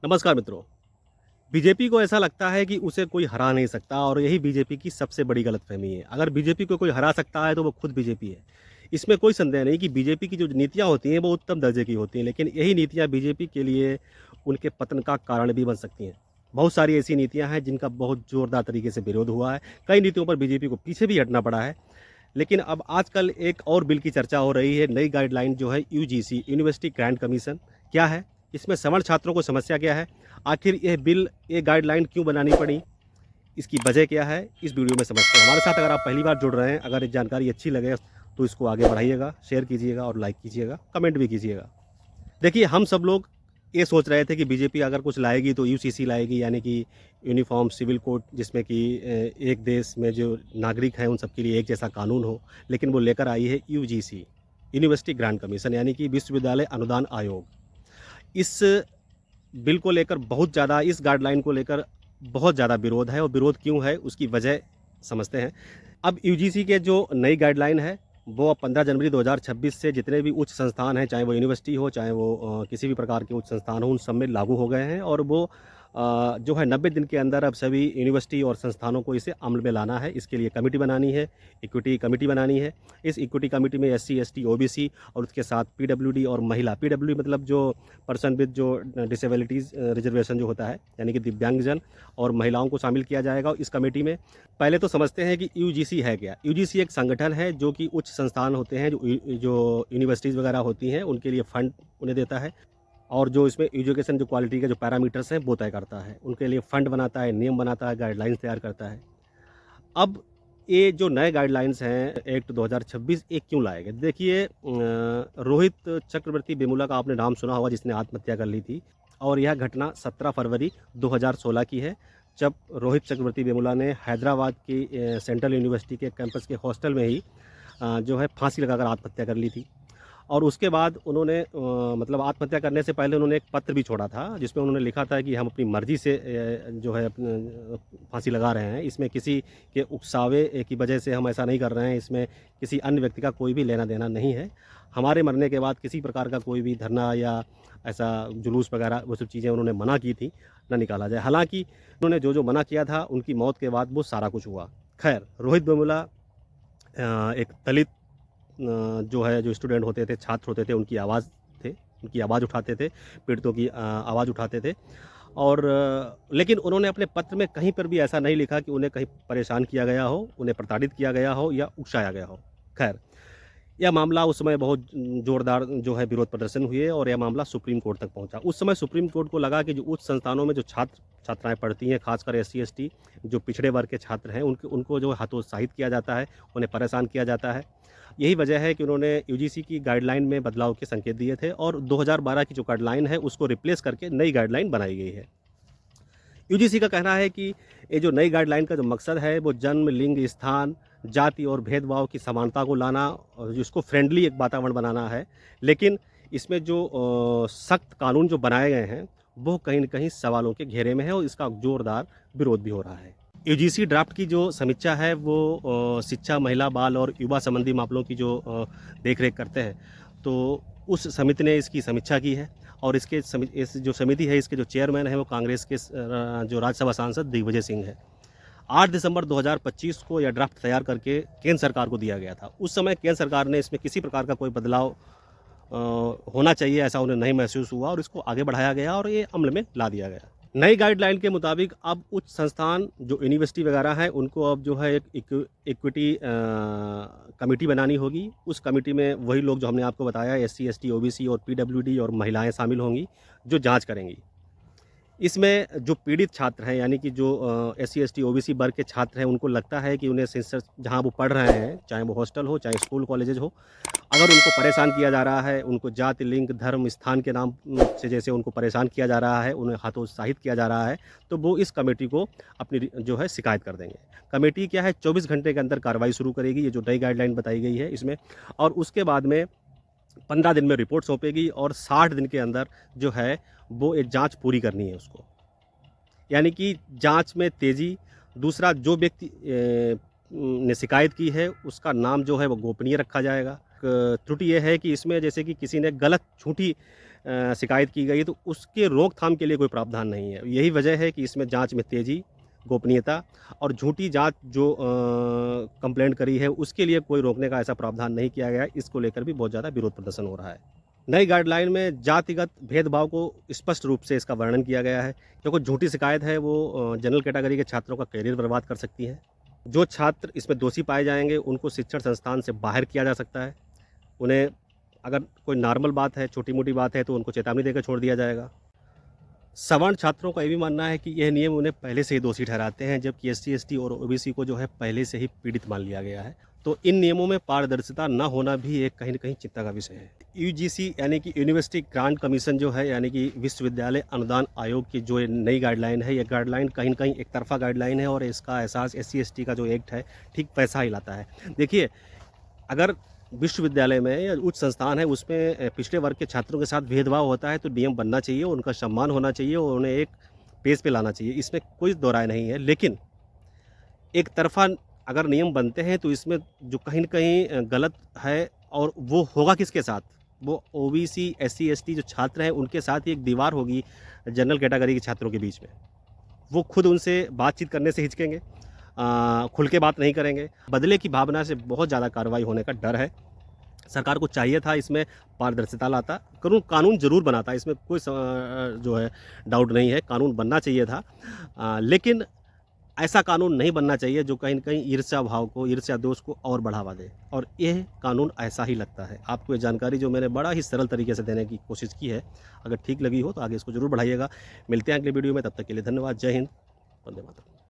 नमस्कार मित्रों। बीजेपी को ऐसा लगता है कि उसे कोई हरा नहीं सकता और यही बीजेपी की सबसे बड़ी गलतफ़हमी है। अगर बीजेपी को कोई हरा सकता है तो वो खुद बीजेपी है। इसमें कोई संदेह नहीं कि बीजेपी की जो नीतियाँ होती हैं वो उत्तम दर्जे की होती हैं, लेकिन यही नीतियाँ बीजेपी के लिए उनके पतन का कारण भी बन सकती हैं। बहुत सारी ऐसी नीतियाँ हैं जिनका बहुत ज़ोरदार तरीके से विरोध हुआ है। कई नीतियों पर बीजेपी को पीछे भी हटना पड़ा है। लेकिन अब आजकल एक और बिल की चर्चा हो रही है, नई गाइडलाइन जो है यूजीसी यूनिवर्सिटी ग्रांट कमीशन क्या है? इसमें सवर्ण छात्रों को समस्या क्या है? आखिर ये गाइडलाइन क्यों बनानी पड़ी? इसकी वजह क्या है? इस वीडियो में समझते हैं। हमारे साथ अगर आप पहली बार जुड़ रहे हैं, अगर ये जानकारी अच्छी लगे तो इसको आगे बढ़ाइएगा, शेयर कीजिएगा और लाइक कीजिएगा, कमेंट भी कीजिएगा। देखिए, हम सब लोग ये सोच रहे थे कि बीजेपी अगर कुछ लाएगी तो यूसीसी लाएगी, यानी कि यूनिफ़ॉर्म सिविल कोड, जिसमें कि एक देश में जो नागरिक हैं उन सबके लिए एक जैसा कानून हो। लेकिन वो लेकर आई है यूजीसी, यूनिवर्सिटी ग्रांट कमीशन, यानी कि विश्वविद्यालय अनुदान आयोग। इस बिल को लेकर बहुत ज़्यादा, इस गाइडलाइन को लेकर बहुत ज़्यादा विरोध है, और विरोध क्यों है उसकी वजह समझते हैं। अब यूजीसी के जो नई गाइडलाइन है वो अब 15 जनवरी 2026 से जितने भी उच्च संस्थान हैं, चाहे वो यूनिवर्सिटी हो, चाहे वो किसी भी प्रकार के उच्च संस्थान हो, उन सब में लागू हो गए हैं। और वो जो है 90 दिन के अंदर अब सभी यूनिवर्सिटी और संस्थानों को इसे अमल में लाना है। इसके लिए कमेटी बनानी है, इक्विटी कमेटी बनानी है। इस इक्विटी कमेटी में एससी, एसटी, ओबीसी और उसके साथ पीडब्ल्यूडी और महिला, पीडब्ल्यू मतलब जो पर्सन विद जो डिसेबिलिटीज़ रिजर्वेशन जो होता है, यानी कि दिव्यांगजन और महिलाओं को शामिल किया जाएगा इस कमेटी में। पहले तो समझते हैं कि यूजीसी है क्या। यूजीसी एक संगठन है जो कि उच्च संस्थान होते हैं, जो यूनिवर्सिटीज़ वगैरह होती हैं, उनके लिए फंड उन्हें देता है। और जो इसमें एजुकेशन जो क्वालिटी के जो पैरामीटर्स हैं वो तय करता है, उनके लिए फंड बनाता है, नियम बनाता है, गाइडलाइंस तैयार करता है। अब ये जो नए गाइडलाइंस हैं एक्ट 2026, ये क्यों लाए गए? देखिए, रोहित चक्रवर्ती वेमुला का आपने नाम सुना होगा, जिसने आत्महत्या कर ली थी। और यह घटना 17 फरवरी 2016 की है, जब रोहित चक्रवर्ती वेमुला ने हैदराबाद की सेंट्रल यूनिवर्सिटी के कैंपस के हॉस्टल में ही जो है फांसी लगाकर आत्महत्या कर ली थी। और उसके बाद उन्होंने मतलब आत्महत्या करने से पहले उन्होंने एक पत्र भी छोड़ा था, जिसमें उन्होंने लिखा था कि हम अपनी मर्ज़ी से जो है फांसी लगा रहे हैं। इसमें किसी के उकसावे की वजह से हम ऐसा नहीं कर रहे हैं। इसमें किसी अन्य व्यक्ति का कोई भी लेना देना नहीं है। हमारे मरने के बाद किसी प्रकार का कोई भी धरना या ऐसा जुलूस वगैरह वो सब चीज़ें उन्होंने मना की थी, ना निकाला जाए। हालाँकि उन्होंने जो मना किया था, उनकी मौत के बाद वो सारा कुछ हुआ। खैर, रोहित वेमुला एक दलित जो है, जो स्टूडेंट होते थे, छात्र होते थे, उनकी आवाज़ थे, उनकी आवाज़ उठाते थे, पीड़ितों की आवाज़ उठाते थे। और लेकिन उन्होंने अपने पत्र में कहीं पर भी ऐसा नहीं लिखा कि उन्हें कहीं परेशान किया गया हो, उन्हें प्रताड़ित किया गया हो या उकसाया गया हो। खैर, यह मामला उस समय बहुत ज़ोरदार जो है विरोध प्रदर्शन हुए और यह मामला सुप्रीम कोर्ट तक पहुंचा। उस समय सुप्रीम कोर्ट को लगा कि जो उच्च संस्थानों में जो छात्राएँ पढ़ती हैं, खासकर एससी, एसटी, जो पिछड़े वर्ग के छात्र हैं, उनको जो हतोत्साहित किया जाता है, उन्हें परेशान किया जाता है। यही वजह है कि उन्होंने यूजीसी की गाइडलाइन में बदलाव के संकेत दिए थे, और 2012 की जो गाइडलाइन है उसको रिप्लेस करके नई गाइडलाइन बनाई गई है। यूजीसी का कहना है कि ये जो नई गाइडलाइन का जो मकसद है वो जन्म, लिंग, स्थान, जाति और भेदभाव की समानता को लाना और जिसको फ्रेंडली एक वातावरण बनाना है। लेकिन इसमें जो सख्त कानून जो बनाए गए हैं वो कहीं न कहीं सवालों के घेरे में है, और इसका ज़ोरदार विरोध भी हो रहा है। यूजीसी ड्राफ्ट की जो समीक्षा है वो शिक्षा, महिला, बाल और युवा संबंधी मामलों की जो देख-रेख करते हैं, तो उस समिति ने इसकी समीक्षा की है। और इस जो समिति है, इसके जो चेयरमैन हैं वो कांग्रेस के जो राज्यसभा सांसद दिग्विजय सिंह है। 8 दिसंबर 2025 को यह ड्राफ्ट तैयार करके केंद्र सरकार को दिया गया था। उस समय केंद्र सरकार ने इसमें किसी प्रकार का कोई बदलाव होना चाहिए ऐसा उन्हें नहीं महसूस हुआ, और इसको आगे बढ़ाया गया और ये अमल में ला दिया गया। नई गाइडलाइन के मुताबिक अब उच्च संस्थान जो यूनिवर्सिटी वगैरह हैं, उनको अब जो है एक इक्विटी कमेटी बनानी होगी। उस कमेटी में वही लोग जो हमने आपको बताया, एससी, एसटी, ओबीसी और पीडब्ल्यूडी और महिलाएं शामिल होंगी, जो जांच करेंगी। इसमें जो पीड़ित छात्र हैं, यानी कि जो एससी, एसटी, ओबीसी वर्ग के छात्र हैं, उनको लगता है कि उन्हें सेंसर जहाँ वो पढ़ रहे हैं, चाहे वो हॉस्टल हो, चाहे स्कूल कॉलेजेज हो, अगर उनको परेशान किया जा रहा है, उनको जाति, लिंग, धर्म, स्थान के नाम से जैसे उनको परेशान किया जा रहा है, उन्हें हतोत्साहित किया जा रहा है, तो वो इस कमेटी को अपनी जो है शिकायत कर देंगे। कमेटी क्या है, 24 घंटे के अंदर कार्रवाई शुरू करेगी, ये जो नई गाइडलाइन बताई गई है इसमें। और उसके बाद में 15 दिन में रिपोर्ट सौंपेगी, और 60 दिन के अंदर जो है वो एक जाँच पूरी करनी है उसको। यानी कि जाँच में तेज़ी। दूसरा, जो व्यक्ति ने शिकायत की है उसका नाम जो है वो गोपनीय रखा जाएगा। त्रुटि ये है कि इसमें जैसे कि किसी ने गलत झूठी शिकायत की गई तो उसके रोकथाम के लिए कोई प्रावधान नहीं है। यही वजह है कि इसमें जांच में तेज़ी, गोपनीयता और झूठी जांच जो कंप्लेंट करी है उसके लिए कोई रोकने का ऐसा प्रावधान नहीं किया गया है। इसको लेकर भी बहुत ज़्यादा विरोध प्रदर्शन हो रहा है। नई गाइडलाइन में जातिगत भेदभाव को स्पष्ट रूप से इसका वर्णन किया गया है, क्योंकि झूठी शिकायत है वो जनरल कैटेगरी के छात्रों का करियर बर्बाद कर सकती है। जो छात्र इसमें दोषी पाए जाएंगे उनको शिक्षण संस्थान से बाहर किया जा सकता है। उन्हें अगर कोई नॉर्मल बात है, छोटी-मोटी बात है तो उनको चेतावनी देकर छोड़ दिया जाएगा। सवर्ण छात्रों का ये भी मानना है कि यह नियम उन्हें पहले से ही दोषी ठहराते हैं, जबकि एससी, एसटी और ओबीसी को जो है पहले से ही पीड़ित मान लिया गया है। तो इन नियमों में पारदर्शिता न होना भी एक कहीं न कहीं चिंता का विषय है। यूजीसी यानी कि यूनिवर्सिटी ग्रांट कमीशन जो है यानी कि विश्वविद्यालय अनुदान आयोग की जो ये नई गाइडलाइन है, ये गाइडलाइन कहीं न कहीं एक तरफ़ा गाइडलाइन है और इसका एहसास एससी, एसटी का जो एक्ट है ठीक वैसा ही लाता है। देखिए, अगर विश्वविद्यालय में या उच्च संस्थान है उसमें पिछड़े वर्ग के छात्रों के साथ भेदभाव होता है तो नियम बनना चाहिए, उनका सम्मान होना चाहिए और उन्हें एक पेज पे लाना चाहिए, इसमें कोई दो राय नहीं है। लेकिन एक तरफ़ा अगर नियम बनते हैं तो इसमें जो कहीं न कहीं गलत है और वो होगा किसके साथ? वो ओबीसी, एससी, एसटी जो छात्र हैं उनके साथ ही एक दीवार होगी जनरल कैटेगरी के छात्रों के बीच में। वो खुद उनसे बातचीत करने से हिचकेंगे, खुल के बात नहीं करेंगे। बदले की भावना से बहुत ज़्यादा कार्रवाई होने का डर है। सरकार को चाहिए था इसमें पारदर्शिता लाता, कानून ज़रूर बनाता, इसमें कोई जो है डाउट नहीं है, कानून बनना चाहिए था। लेकिन ऐसा कानून नहीं बनना चाहिए जो कहीं न कहीं ईर्ष्या भाव को, ईर्ष्या दोष को और बढ़ावा दे और यह कानून ऐसा ही लगता है। आपको ये जानकारी जो मैंने बड़ा ही सरल तरीके से देने की कोशिश की है, अगर ठीक लगी हो तो आगे इसको ज़रूर बढ़ाइएगा। मिलते हैं अगले वीडियो में, तब तक के लिए धन्यवाद। जय हिंद, वंदे मातरम।